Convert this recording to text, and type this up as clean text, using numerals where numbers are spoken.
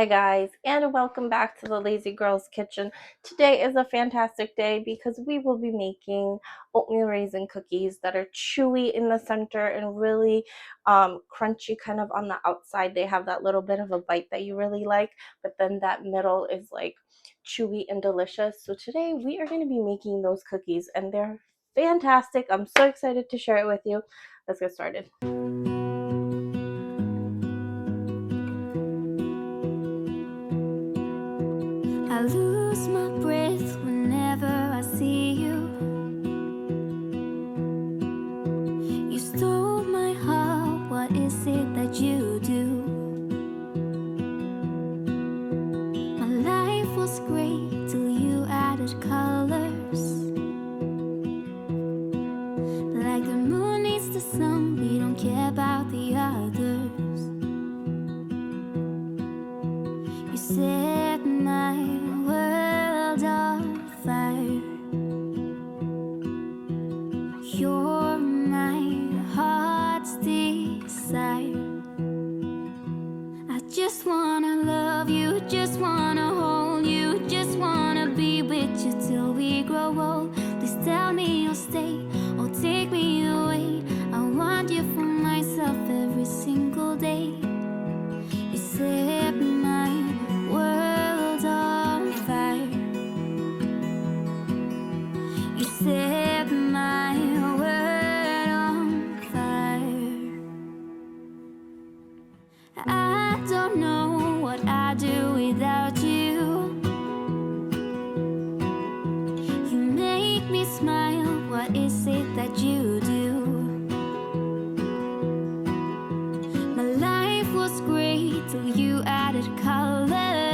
Hi guys, and welcome back to the Lazy Girls Kitchen. Today is a fantastic day because we will be making oatmeal raisin cookies that are chewy in the center and really crunchy kind of on the outside. They have that little bit of a bite that you really like, but then that middle is like chewy and delicious. So today we are going to be making those cookies and they're fantastic. I'm so excited to share it with you. Let's get started. I lose my breath whenever I see you. You stole my heart, what is it that you do? My life was great till you added colors. Like the moon needs the sun, we don't care about the others. You set my world on fire. You're my heart's desire. I just wanna love you, just wanna hold you, just wanna be with you till we grow old. Please tell me you'll stay or take me away. I want you for myself every single day. You set my world on fire. You set my world on fire. I don't know what I'd do without you. You make me smile, what is it that you do? My life was great till you added color.